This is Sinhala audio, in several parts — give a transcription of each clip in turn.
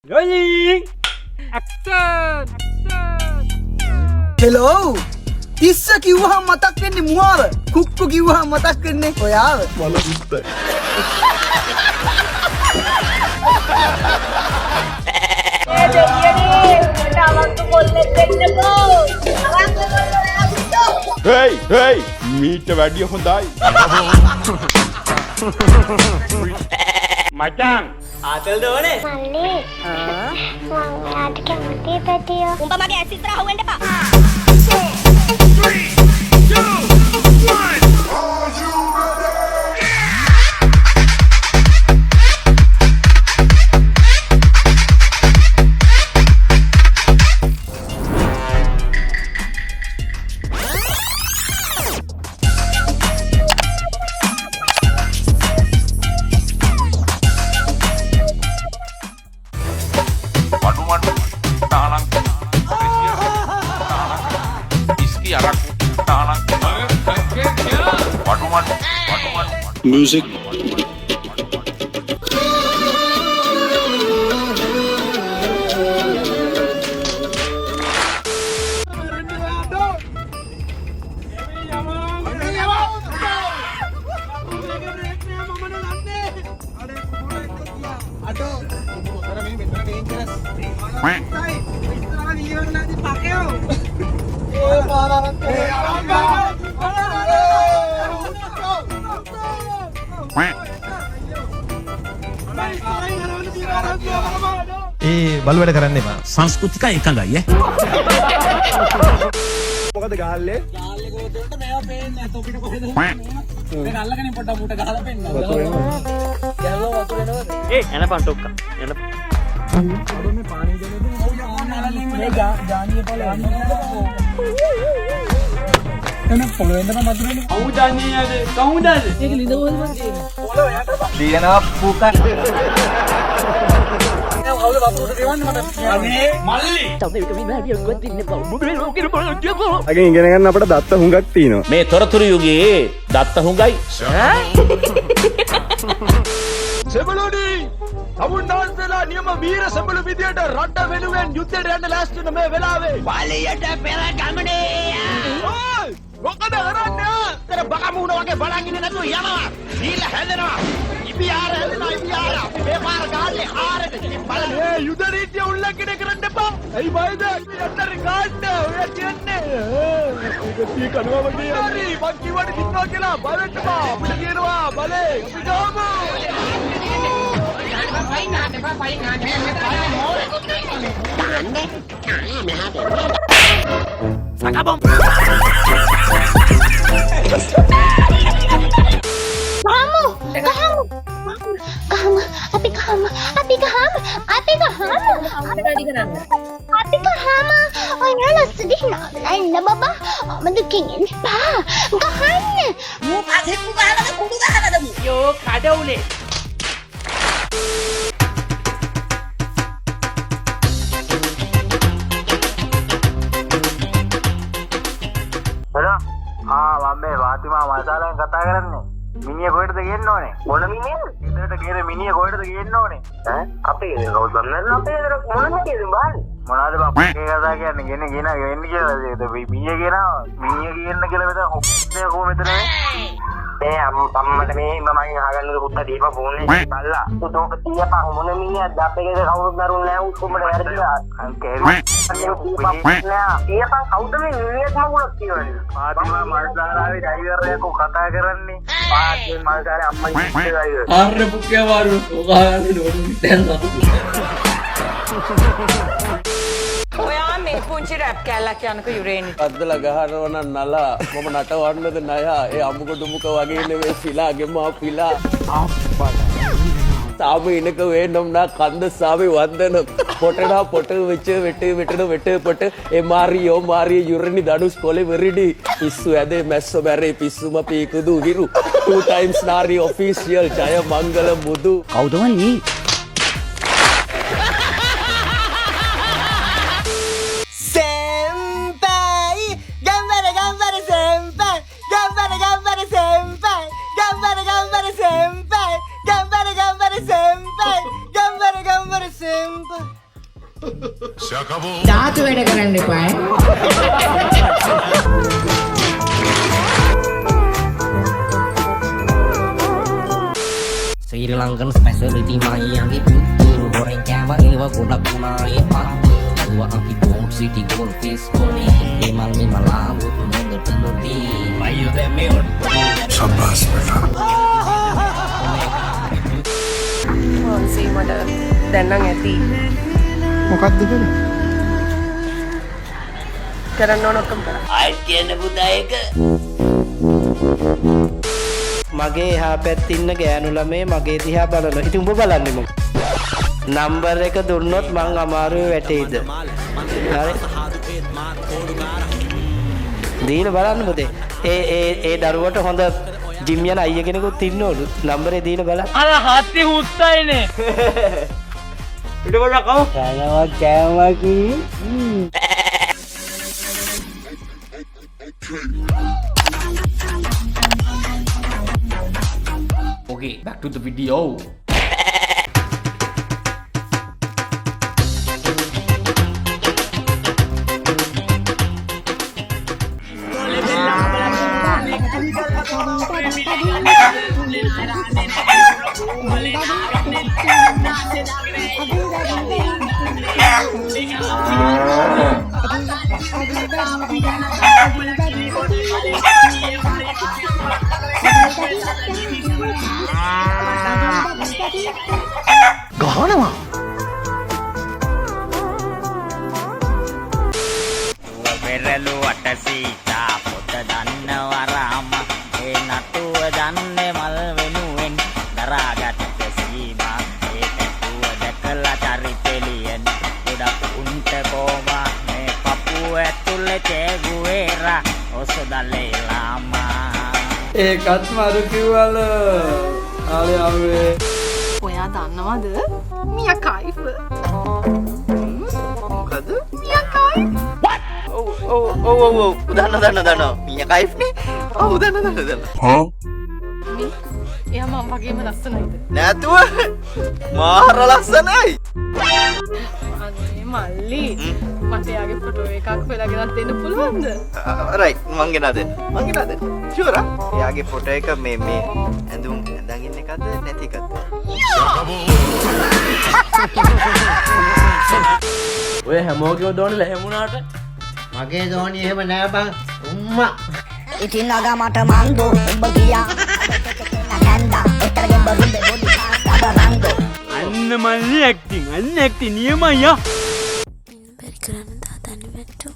Rolling. Action. හෙලෝ තිස්ස කිව්වහම මතක් වෙන්නේ මුවාව කුක්කු කිව්වහම මතක් වෙන්නේ ඔයාව මල පුත්ත hey මීට වැඩිය හොඳයි මචං ආතල්ද ඕනේ මල්ලි මං යාට කැමති පැටියෝ උඹ මගේ ඇස් ඉස්සරහ හොවෙන්න එපා music බලු වැඩ කරන්න එපා. සංස්කෘතික එකඟයි මොකද ගාල්ලේ ගාල්ලේ ගෝතේට මේවා පේන්නේ නැහැ තොපිට කොහෙද මේක අල්ලගෙන පොඩ්ඩක් මුට ගහලා පෙන්නන්න ගැලව වතුර එනවද එනපන් ටොක්කා එන අර මේ පාණි දෙනදී මේ ජානිය පොළ එන්න පොළ වෙන්න මතුරෙන්නේ කවුදන්නේ කවුදද ඒක ලිඳ වලම තියෙන්නේ පොළ යට දිනනවා පුකන් අවුල වතුරට දෙවන්න මට අනේ මල්ලි අගේ ඉගෙන ගන්න අපිට දත්ත හුඟක් තියෙනවා මේ තොරතුරු යුගයේ දත්ත හුඟයි සෙබළුනි තමුන්නාන්සලා නියම වීර සෙබළු විදියට රට වෙනුවෙන් යුද්ධයට යන්න ලෑස්ති වෙන මේ වෙලාවේ බලයට පෙර ගමනේ ඕයි මොකද කරන්නේ තර බකමුණ වගේ බලන් ඉන්නේ නැතුව යනවා දීලා හැදෙනවා ඉබියාර හැදෙනවා ඉබියාර මේ පාර ගාල්ලේ හාරෙද බලන්න මේ යුද නීතිය උල්ලංඝනය කරන්න එපා ඇයි බයද යන්නරි ගන්න ඔය කියන්නේ ඒක තී කනවා වගේ හරි මං කිව්වට කිව්වා කියලා බලන්න බා අපිට කියනවා බලේ අපි ගාමු Acabamos. Api kahama. Oyala sedih nak lain baba. Madu kengin pa. Gahan. Mu pagi mu gahala ka kudu gahala da mu. Yo kadawle මම වාතිමා මල්සාලෙන් කතා කරන්නේ මිනිහ කොහෙටද ගේන්න ඕනේ මොන මිනිහද ඉතින්ට ගේන මිනිහ කොහෙටද ගේන්න ඕනේ ඈ අපේ රෝස් ගන්න අපේ මොන හැටියද බාන්නේ මොනවාද බං කතා කියන්නේ ගෙන වෙන්න කියලා මිනිහ කියනවා මිනිහ කියන්න කියලා මෙතන හොක්කේ කො මෙතන මේ අම්මට මේ මම අහගන්නද පුතා දීපා ෆෝන් එක බල්ලා උතෝක තියපන් මොන මිනිහද අපේ ගෙදර කවුරුත් නරුන් නැහැ උස්කොමට වැරදිලා තියපන් කවුද මේ නිවියත් මගුලක් කියවන්නේ පාතිමා මල්සාලාවේ ඩ්‍රයිවර් එකෝ කතා කරන්නේ පාතිමා මල්සාලාවේ අම්මයි ඉස්සරහයි ආර්ය පුක්කේ වාරු ඔයාලට ඕන දැන් ඔයා මේ පුංචි රැප් කැල්ලක් යනක යුරේනි අද්දලා ගහනවා නම් නලා මම නටවන්නද නයා ඒ අමුක දුමුක වගේ නෙවෙයි පිලාගේ මා පිලා சாமி எனக்கு வேணும்னா கந்த சாமி வந்தனும் பொட்டடா பொட்டு வச்சு வெட்டு பொட்டு ஏ மாரியோ மாரிய யுரணி தனுஷ் கொலை வெறிடி பிස්සු ඇදේ මැස්සෝ බැරේ පිස්සුම පීකුදු හිරු 2 times නාරි ඔෆිෂියල් ජය මංගල මුදු කවුද මල්ලි සෙම්පයි ගම්බර සෙම්පයි ගම්බර සෙම්පයි ගම්බර සෙම්පයි ගම්බර සෙම්පයි ගම්බර සෙම්පයි ධාතු වැඩ කරන්න එපා. Sri Lankan specialty Mayagi Pintu goreng cawa ewa kodak kunai patu dua api bom city gold fish koni emal memal lambut menurut tenuti bayu remeon sabas beta මොන්සි මට දැන් නම් ඇති. මොකක්ද කරන්නේ? කරන්න ඕන ඔක්කොම කරා. ආයෙත් කියන්න පුතා ඒක. මගේ එහා පැත්තේ ඉන්න ගෑනු ළමේ මගේ දිහා බලනවා. ඉතින් උඹ බලන්නේ මොකද? නම්බර් එක දුන්නොත් මං අමාරුවේ වැටෙයිද? හරි. දීලා බලන්න පුතේ. ඒ දරුවට හොඳ ජිම් යන අයියා කෙනෙකුත් ඉන්නවලු. නම්බරේ දීලා බලන්න. අර හත්ති හුස්සයිනේ. ඊට පස්සේ කව? කෑමා කි. Okay, back to the video. ගහනවා. පෙරළු වට සීතා පොත දන්නවරාම ඒ නටුව දන්නේ මල් වෙනුවෙන් දරාගත් සීමා ඒ පැතුව දැකලා චරිතෙලියෙන් ගොඩක් උන්ට කොමා මේ පපුව ඇතුලේ තේගුවේරා ඔසදලේ ලාමා ඒකත් මරු කිව්වල. ආලේ ආවේ. ඔයා දන්නවද? මියා කයිෆ්. මොකද? මියා කයිෆ්. ඔව් දන්න මිය කයිෆ්නේ. ඔව් දන්න එයා මම වගේම ලස්සනයිද? නැතුව මාර ලස්සනයි. අනේ මල්ලි මට එයාගේ ෆොටෝ එකක් වෙලා ගෙනත් දෙන්න පුළුවන්ද? රයිට් මං ගෙනද ෂුවර් එයාගේ ෆොටෝ එක මේ ඇඳුම් ඇඳන් ඉන්න එකද නැති එකද? ඔය හැමෝගෙම දෝනේ ලැහැමුණාට මගේ දෝණි එහෙම නෑ බං. උම්මා. ඉතින් අග මට මන්දෝ උඹ ගියා නැන්දා එතරගෙන් බරුන්දේ බොඩි කාස්ටා රංගෝ අන්න මල්ලි ඇක්ටිං නියමයි යා බැරි කරන්න දාතන්නේ වැට්ටෝ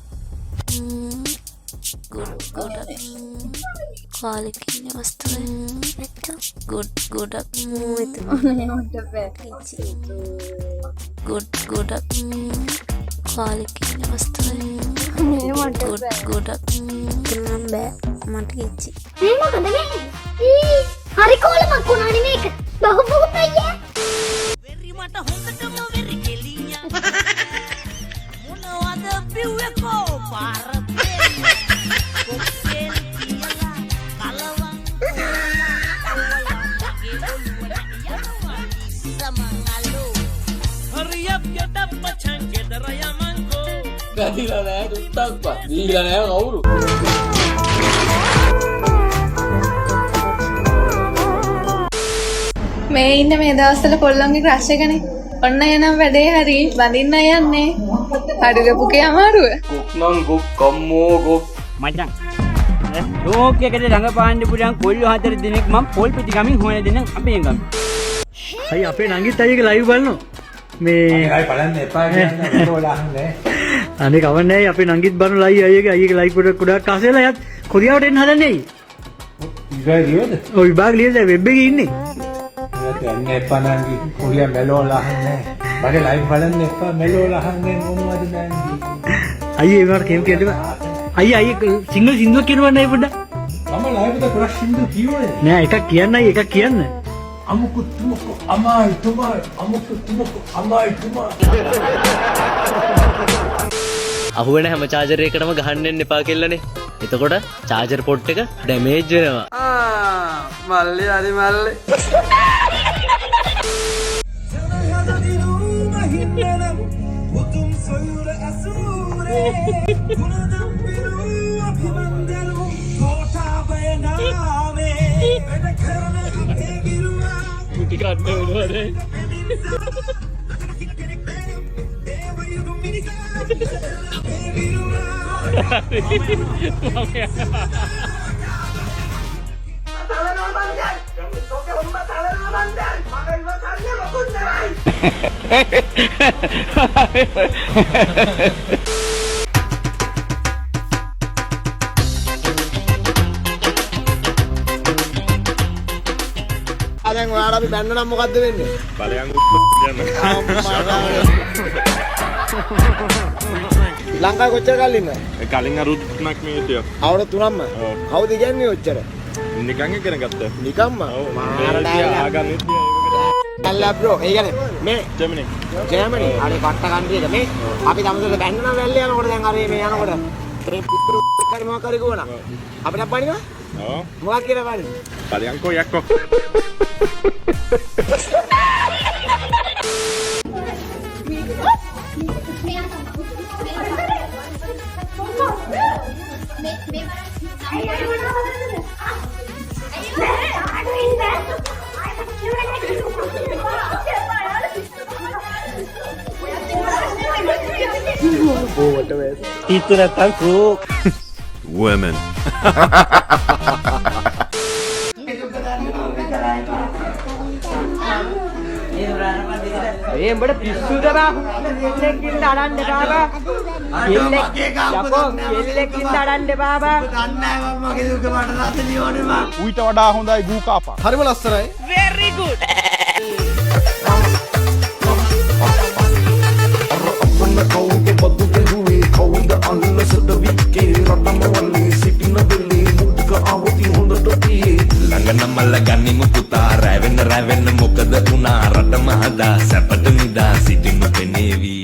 ගොඩක් කාලෙකින් වස්තුවේ වැට්ටෝ ගොඩක් ඔනේ නොට පැකිචි ගොඩක් කාලෙකින් වස්තුවේ මේ මට ගොඩක් නම් බෑ මට කිච්චි මේ මොකද වෙන්නේ හරි කොලමක් උනානේ මේක බහු පුතේ වෙරි මට හොඳටම වෙරි කෙලියා මොනවද පිව්වේ කෝ පාර කොක්කෙල් කියලා කලවම් හරියප් යටප් මචං ගෙදර යමන්කෝ ගදිලා නෑ දුත්තක්වත් දීලා නෑ කවුරු මේ ඉන්න මේ දවස්වල කොල්ලන්ගේ ක්‍රෂ් එකනේ. ඔන්න එනම් වැඩේ හරි බඳින්න යන්නේ. හරිද පුකේ අමාරුව? ගොක් නම් ගොක් කම්මෝ ගොක් මචං ලෝකයකට රඟපාන්න පුළුවන් කොල්ලෝ 4 දිනක් මම පොල් පිටි ගමින් හොයන දින අපේ ගම. අයි අපේ නංගිත් අයියගේ ලයිව් බලනවා. මේ ඒකයි බලන්න එපා කියන්නේ ඔයාලා අනේ කවන්නේ අපේ නංගිත් බලන ලයිව් අයියගේ ලයිව් ගොඩක් ආසෙලා යත් කොරියාවට එන්න හදන්නේ. ඉතින් ලියද? ඔය විභාග ලියද වෙබ් එකේ ඉන්නේ. යන්න එපා නංගි කොරියා මෙලෝ ලහන්නේ. මගේ ලයිව් බලන්න එපා මෙලෝ ලහන්නේ මොනවද නංගි. අයියේ ඒකට කේම් කියන්න. අයියේ සිංගල් සින්දුවක් කියනවා නෑ පොඩ්ඩක්. මම ලයිව් එක ක්‍රෂ් සින්දු කිව්වනේ. නෑ එකක් කියන්නයි එකක් කියන්න. අමුකු තුමුකු අමායි තුමායි අමුකු තුමුකු අමායි තුමායි. අහුවෙන හැම චාර්ජර් එකකටම ගහන්න එන්න එපා කෙල්ලනේ. එතකොට චාර්ජර් පොට් එක ඩැමේජ් වෙනවා. මල්ලේ හරි මල්ලේ. දැන් ඔයාලා අපි බැන්න නම් මොකද්ද වෙන්නේ? බලයන් ලංකාවේ කොච්චර කල් ඉන්නවද? කලින් අරුත් 3ක් මේ හිටියා. අවුරුදු 3ක්ම. කවුද කියන්නේ ඔච්චර? නිකන් ඉගෙන ගත්තා. නිකම්ම. ආගමෙත් අල්ලා බ්‍රෝ. ඒ කියන්නේ මේ ජර්මනි. ජර්මනි. අනේ පට්ට කන්ට්‍රි එක මේ අපි තමසල බැන්න නම් වැල්ලේ යනකොට දැන් අර මේ යනකොට ත්‍රිපිටක මොකක් හරි ගෝනා. අපිට පණිනවා? ඔව්. මොකක් කියලා බලන්න. බලයන්කෝ යක්කෝ. Itu datang kru. Women. Eh, bada pisu dah bang. Kelekin daran deh baba. Kelekin daran deh baba. ඌට වඩා හොඳයි ගූ කාපා. හරිම ලස්සනයි. Very good. ළඟනමල්ල ගනිමු පුතා රැවෙන්න මොකද වුණා රටම හදා සැපට නිදා සිටිමු පෙනේවි.